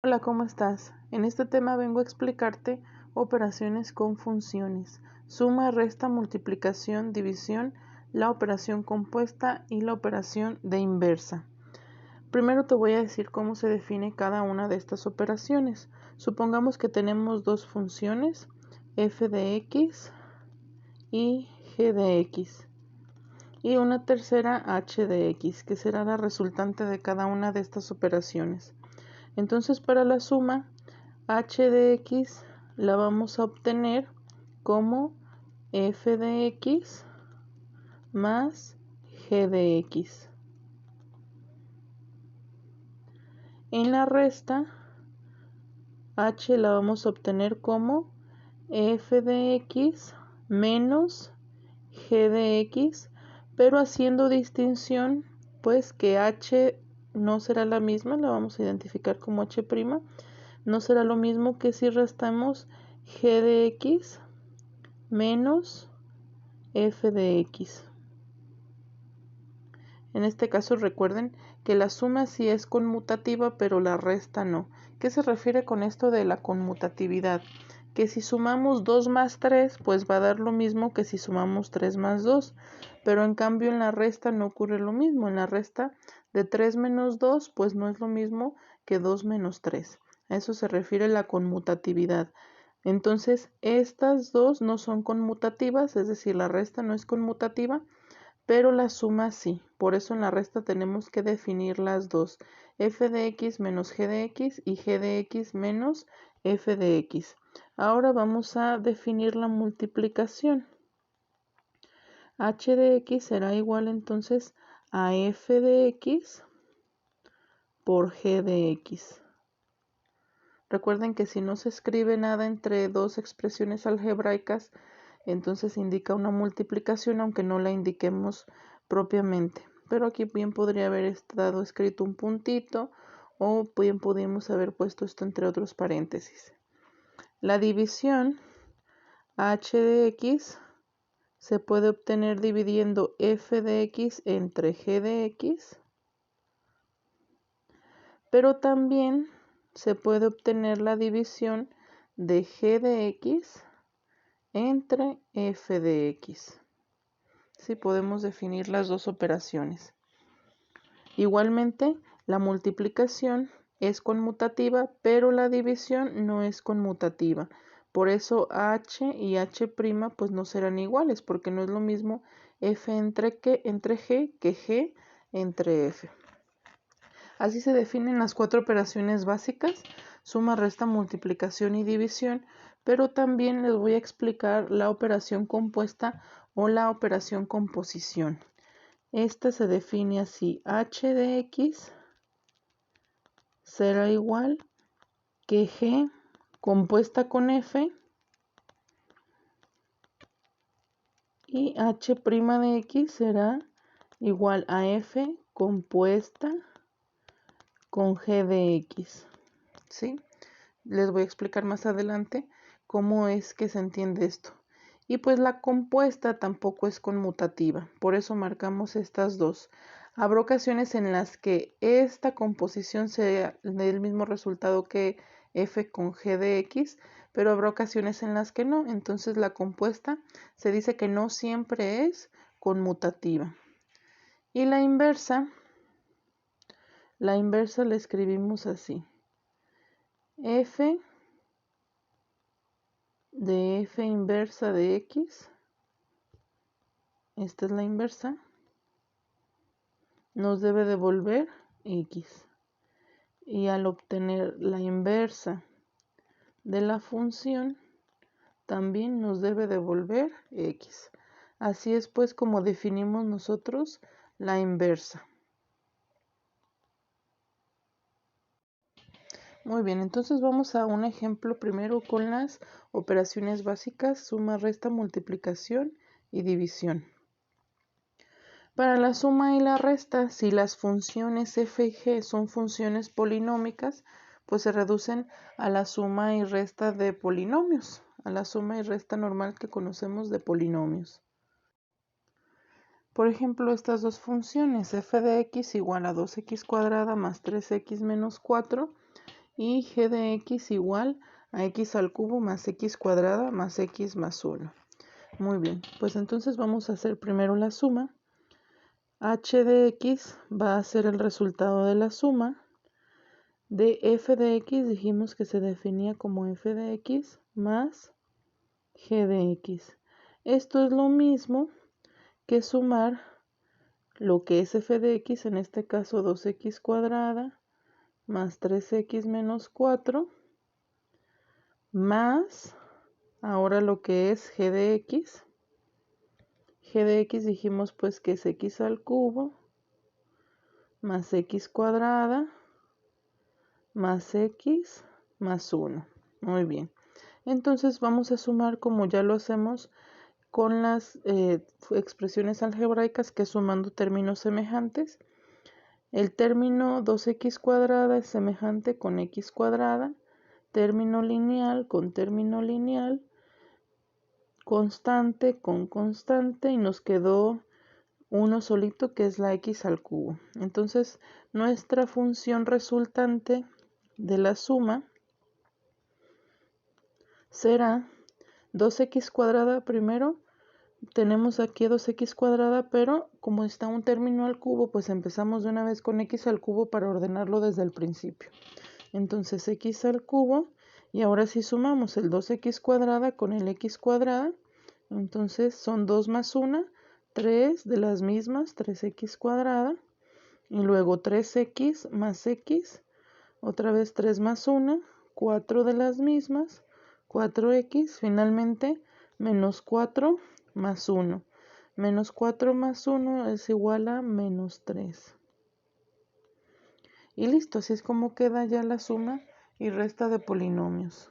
Hola, ¿cómo estás? En este tema vengo a explicarte operaciones con funciones, suma, resta, multiplicación, división, la operación compuesta y la operación de inversa. Primero te voy a decir cómo se define cada una de estas operaciones. Supongamos que tenemos dos funciones, f de x y g de x, y una tercera h de x, que será la resultante de cada una de estas operaciones. Entonces, para la suma, h de x la vamos a obtener como f de x más g de x. En la resta, h la vamos a obtener como f de x menos g de x, pero haciendo distinción, pues que h no será la misma, la vamos a identificar como h', no será lo mismo que si restamos g de x menos f de x. En este caso recuerden que la suma sí es conmutativa, pero la resta no. ¿Qué se refiere con esto de la conmutatividad? Que si sumamos 2 más 3, pues va a dar lo mismo que si sumamos 3 más 2. Pero en cambio en la resta no ocurre lo mismo. En la resta de 3 menos 2, pues no es lo mismo que 2 menos 3. A eso se refiere la conmutatividad. Entonces, estas dos no son conmutativas, es decir, la resta no es conmutativa, pero la suma sí. Por eso en la resta tenemos que definir las dos, f de x menos g de x y g de x menos f de x. Ahora vamos a definir la multiplicación. H de x será igual entonces a f de x por g de x. Recuerden que si no se escribe nada entre dos expresiones algebraicas, entonces indica una multiplicación aunque no la indiquemos propiamente. Pero aquí bien podría haber estado escrito un puntito o bien pudimos haber puesto esto entre otros paréntesis. La división h de x se puede obtener dividiendo f de x entre g de x, pero también se puede obtener la división de g de x entre f de x. Sí, podemos definir las dos operaciones. Igualmente, la multiplicación es conmutativa, pero la división no es conmutativa. Por eso h y h' pues no serán iguales, porque no es lo mismo f entre g que g entre f. Así se definen las cuatro operaciones básicas, suma, resta, multiplicación y división, pero también les voy a explicar la operación compuesta o la operación composición. Esta se define así: h de x será igual que g compuesta con f y h' de x será igual a f compuesta con g de x. ¿Sí? Les voy a explicar más adelante cómo es que se entiende esto. Y pues la compuesta tampoco es conmutativa, por eso marcamos estas dos. Habrá ocasiones en las que esta composición sea del mismo resultado que f con g de x, pero habrá ocasiones en las que no. Entonces la compuesta se dice que no siempre es conmutativa. Y la inversa la escribimos así: f de f inversa de x, esta es la inversa, nos debe devolver x. Y al obtener la inversa de la función, también nos debe devolver x. Así es pues como definimos nosotros la inversa. Muy bien, entonces vamos a un ejemplo primero con las operaciones básicas: suma, resta, multiplicación y división. Para la suma y la resta, si las funciones f y g son funciones polinómicas, pues se reducen a la suma y resta de polinomios, a la suma y resta normal que conocemos de polinomios. Por ejemplo, estas dos funciones, f de x igual a 2x² más 3x menos 4, y g de x igual a x al cubo más x cuadrada más x más 1. Muy bien, pues entonces vamos a hacer primero la suma. H de x va a ser el resultado de la suma de f de x, dijimos que se definía como f de x más g de x. Esto es lo mismo que sumar lo que es f de x, en este caso 2x cuadrada más 3x menos 4, más ahora lo que es g de x. G de x dijimos pues que es x al cubo más x cuadrada más x más 1. Muy bien. Entonces vamos a sumar como ya lo hacemos con las expresiones algebraicas, que es sumando términos semejantes. El término 2x cuadrada es semejante con x cuadrada, término lineal con término lineal, constante con constante, y nos quedó uno solito que es la x al cubo. Entonces nuestra función resultante de la suma será 2x cuadrada primero. Tenemos aquí 2x cuadrada, pero como está un término al cubo, pues empezamos de una vez con x al cubo para ordenarlo desde el principio. Entonces x al cubo, y ahora sí sumamos el 2x cuadrada con el x cuadrada. Entonces son 2 más 1, 3 de las mismas, 3x cuadrada. Y luego 3x más x, otra vez 3 más 1, 4 de las mismas, 4x, finalmente menos 4 más 1. Menos 4 más 1 es igual a menos 3. Y listo, así es como queda ya la suma y resta de polinomios.